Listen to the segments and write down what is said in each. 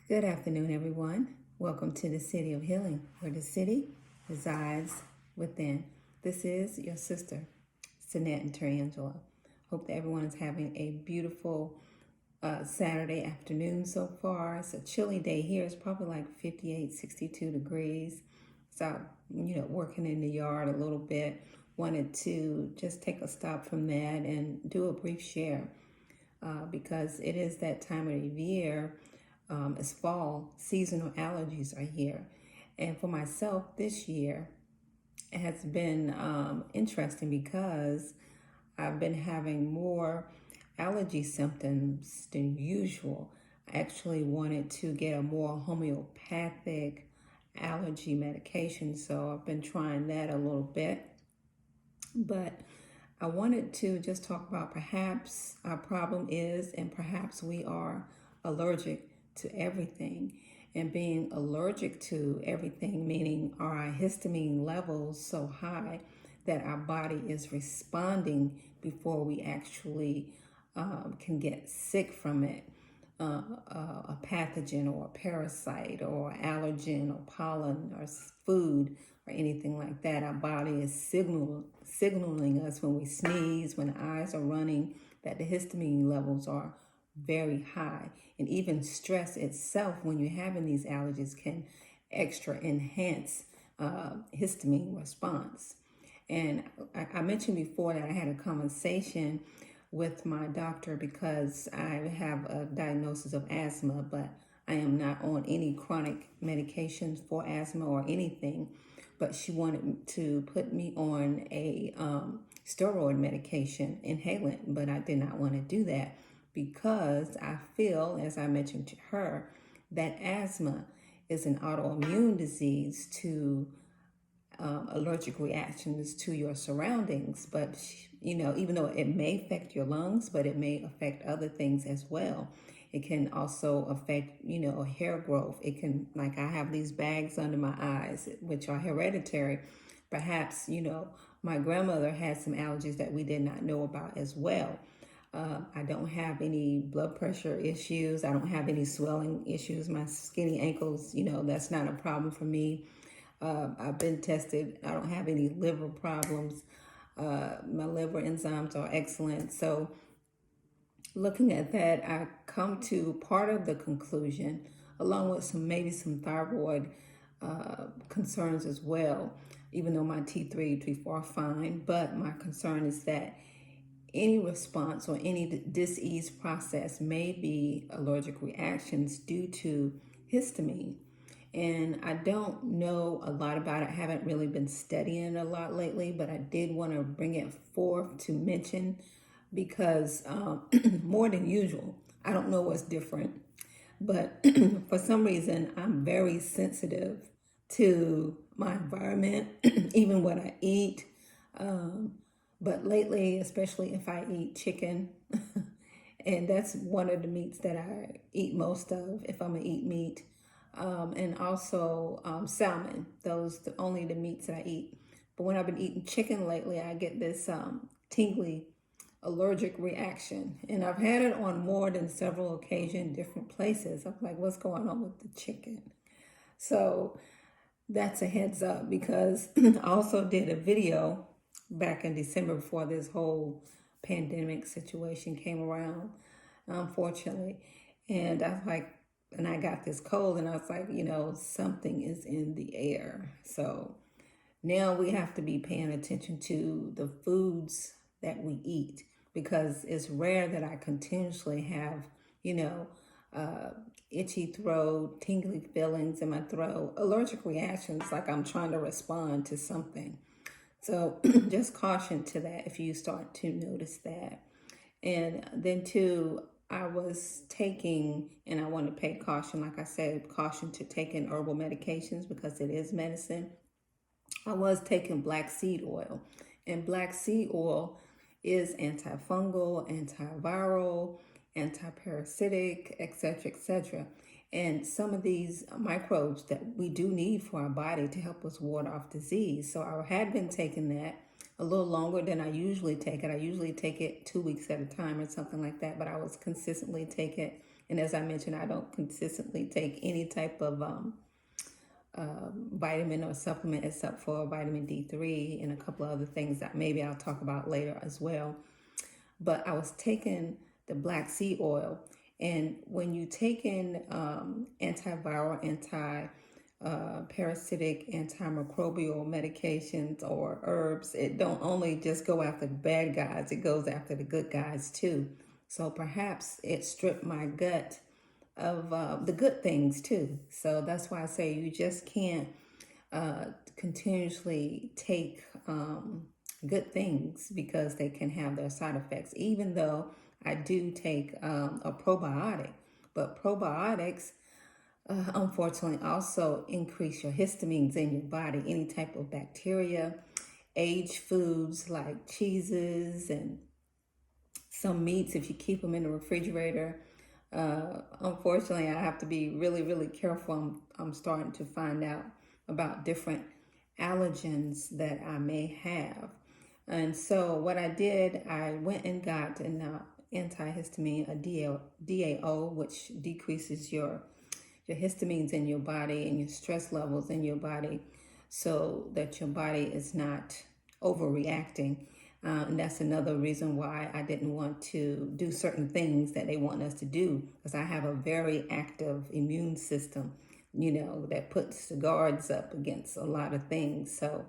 Good afternoon, everyone. Welcome to the City of Healing, where the city resides within. This is your sister, Sinette and Terangela. Hope that everyone is having a beautiful Saturday afternoon so far. It's a chilly day here. It's probably like 58, 62 degrees. So, working in the yard a little bit. Wanted to just take a stop from that and do a brief share because it is that time of the year. It's fall, seasonal allergies are here. And for myself this year, it has been interesting because I've been having more allergy symptoms than usual. I actually wanted to get a more homeopathic allergy medication, so I've been trying that a little bit. But I wanted to just talk about perhaps our problem is, and perhaps we are allergic to everything. And being allergic to everything, meaning are our histamine levels so high that our body is responding before we actually can get sick from it. A pathogen or a parasite or allergen or pollen or food or anything like that. Our body is signaling us when we sneeze, when the eyes are running, that the histamine levels are very high. And even stress itself, when you're having these allergies, can extra enhance histamine response. And I mentioned before that I had a conversation with my doctor because I have a diagnosis of asthma, but I am not on any chronic medications for asthma or anything. But she wanted to put me on a steroid medication inhalant, but I did not want to do that because I feel, as I mentioned to her, that asthma is an autoimmune disease to allergic reactions to your surroundings. But, even though it may affect your lungs, but it may affect other things as well. It can also affect, hair growth. It can, like I have these bags under my eyes, which are hereditary. Perhaps, my grandmother had some allergies that we did not know about as well. I don't have any blood pressure issues. I don't have any swelling issues. My skinny ankles, that's not a problem for me. I've been tested. I don't have any liver problems. My liver enzymes are excellent. So looking at that, I come to part of the conclusion, along with maybe some thyroid concerns as well, even though my T3, T4 are fine. But my concern is that any response or any disease process may be allergic reactions due to histamine. And I don't know a lot about it. I haven't really been studying it a lot lately, but I did want to bring it forth to mention because more than usual, I don't know what's different, but for some reason, I'm very sensitive to my environment, even what I eat. But lately, especially if I eat chicken, and that's one of the meats that I eat most of if I'm gonna eat meat, and also salmon. Those are only the meats that I eat. But when I've been eating chicken lately, I get this tingly allergic reaction, and I've had it on more than several occasions, different places. I'm like, what's going on with the chicken? So that's a heads up because I also did a video back in December before this whole pandemic situation came around, unfortunately. And I was like, and I got this cold, and I was like, something is in the air. So now we have to be paying attention to the foods that we eat because it's rare that I continuously have, itchy throat, tingly feelings in my throat, allergic reactions, like I'm trying to respond to something. So just caution to that if you start to notice that. And then too, I was taking, and I want to pay caution, like I said, caution to taking herbal medications because it is medicine. I was taking black seed oil, and black seed oil is antifungal, antiviral, antiparasitic, etc., etc. And some of these microbes that we do need for our body to help us ward off disease. So I had been taking that a little longer than I usually take it. I usually take it 2 weeks at a time or something like that, but I was consistently taking it And as I mentioned, I don't consistently take any type of vitamin or supplement except for vitamin D3 and a couple of other things that maybe I'll talk about later as well. But I was taking the black seed oil, and when you take in antiviral, parasitic, antimicrobial medications or herbs, it don't only just go after the bad guys, it goes after the good guys too. So perhaps it stripped my gut of the good things too. So that's why I say you just can't continuously take good things because they can have their side effects, even though I do take a probiotic. But probiotics, unfortunately, also increase your histamines in your body, any type of bacteria, aged foods like cheeses and some meats, if you keep them in the refrigerator. Unfortunately, I have to be really, really careful. I'm starting to find out about different allergens that I may have. And so what I did, I went and got an antihistamine, a DAO, which decreases your histamines in your body and your stress levels in your body so that your body is not overreacting. And that's another reason why I didn't want to do certain things that they want us to do, because I have a very active immune system, that puts the guards up against a lot of things. So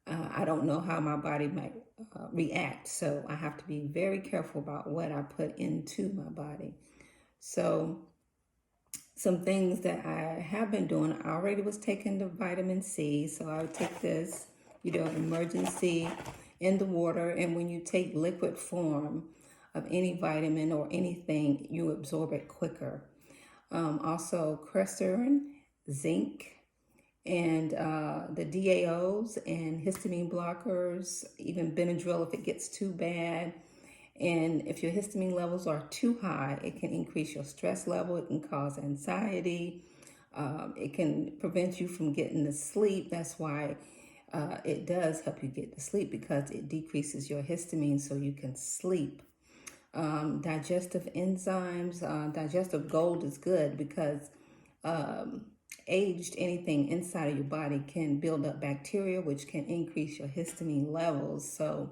I don't know how my body might react. So I have to be very careful about what I put into my body. So some things that I have been doing, I already was taking the vitamin C. So I would take this, emergency in the water. And when you take liquid form of any vitamin or anything, you absorb it quicker. Also quercetin, zinc, and the DAOs and histamine blockers, even Benadryl if it gets too bad. And if your histamine levels are too high, it can increase your stress level. It can cause anxiety. It can prevent you from getting to sleep. That's why it does help you get to sleep, because it decreases your histamine so you can sleep. Digestive enzymes, digestive gold is good because aged anything inside of your body can build up bacteria, which can increase your histamine levels. So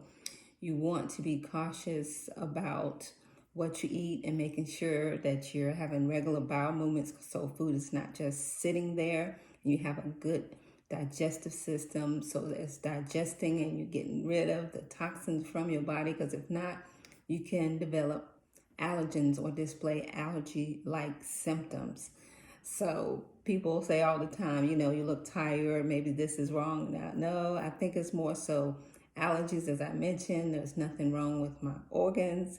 you want to be cautious about what you eat and making sure that you're having regular bowel movements, so food is not just sitting there. You have a good digestive system so that it's digesting and you're getting rid of the toxins from your body, because if not, you can develop allergens or display allergy-like symptoms. So people say all the time, you look tired, maybe this is wrong. Now, no, I think it's more so allergies. As I mentioned, there's nothing wrong with my organs.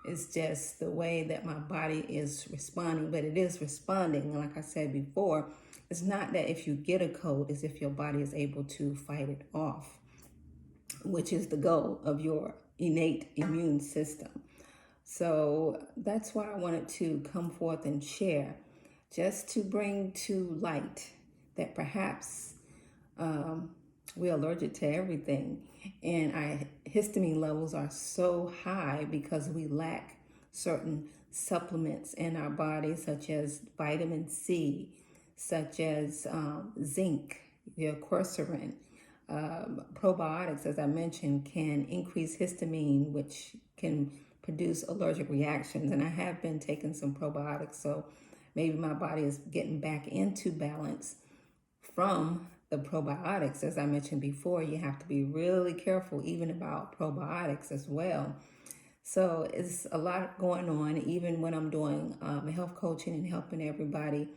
It's just the way that my body is responding, but it is responding. Like I said before, it's not that if you get a cold, it's if your body is able to fight it off, which is the goal of your innate immune system. So that's why I wanted to come forth and share, just to bring to light that perhaps we're allergic to everything, and our histamine levels are so high because we lack certain supplements in our body, such as vitamin C, such as zinc, your quercetin. Probiotics, as I mentioned, can increase histamine, which can produce allergic reactions. And I have been taking some probiotics, so maybe my body is getting back into balance from the probiotics. As I mentioned before, you have to be really careful even about probiotics as well. So it's a lot going on. Even when I'm doing health coaching and helping everybody,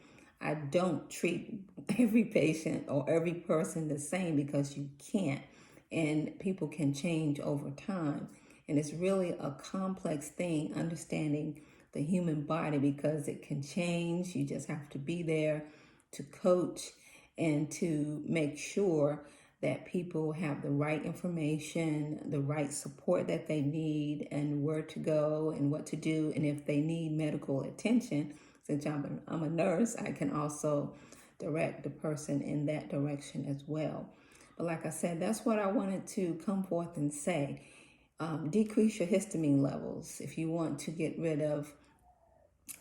I don't treat every patient or every person the same, because you can't. And people can change over time. And it's really a complex thing, understanding the human body, because it can change. You just have to be there to coach and to make sure that people have the right information, the right support that they need, and where to go and what to do. And if they need medical attention, since I'm a nurse, I can also direct the person in that direction as well. But like I said, that's what I wanted to come forth and say. Decrease your histamine levels if you want to get rid of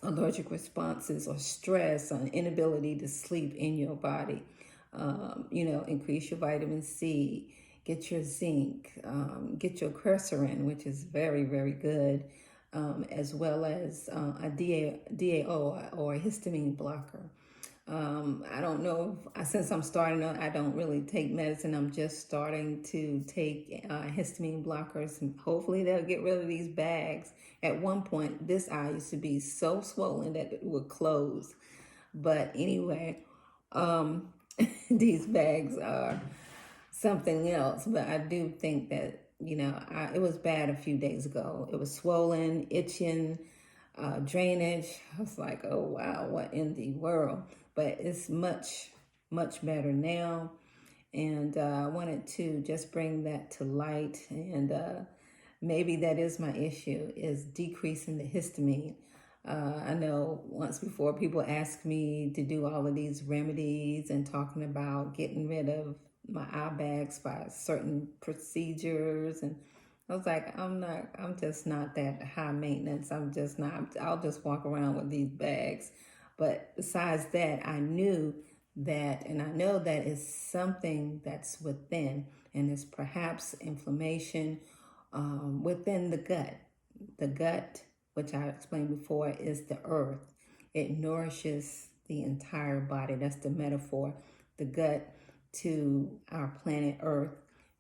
allergic responses or stress, or inability to sleep in your body. Increase your vitamin C, get your zinc, get your quercetin, which is very, very good, as well as a DAO or a histamine blocker. I don't know since I'm starting out, I don't really take medicine. I'm just starting to take histamine blockers, and hopefully they'll get rid of these bags. At one point, this eye used to be so swollen that it would close. But anyway, these bags are something else. But I do think that, it was bad a few days ago. It was swollen, itching, drainage. I was like, oh, wow, what in the world? But it's much, much better now. And I wanted to just bring that to light. And maybe that is my issue, is decreasing the histamine. I know once before people asked me to do all of these remedies and talking about getting rid of my eye bags by certain procedures, and I was like, I'm just not that high maintenance. I'm just not, I'll just walk around with these bags. But besides that, I knew that, and I know that it's something that's within, and it's perhaps inflammation within the gut. The gut, which I explained before, is the earth. It nourishes the entire body. That's the metaphor. The gut to our planet Earth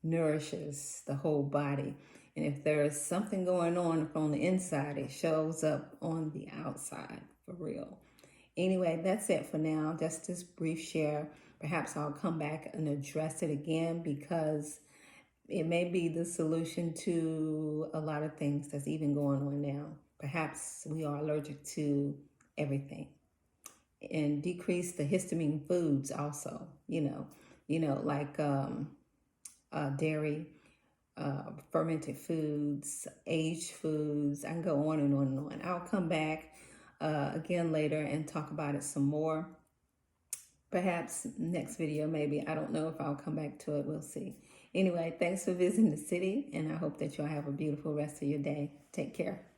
nourishes the whole body. And if there is something going on the inside, it shows up on the outside, for real. Anyway, that's it for now. Just this brief share. Perhaps I'll come back and address it again, because it may be the solution to a lot of things that's even going on now. Perhaps we are allergic to everything. And decrease the histamine foods also, like dairy, fermented foods, aged foods. I can go on and on and on. I'll come back again later and talk about it some more. Perhaps next video, maybe. I don't know if I'll come back to it. We'll see. Anyway, thanks for visiting the city, and I hope that you'll have a beautiful rest of your day. Take care.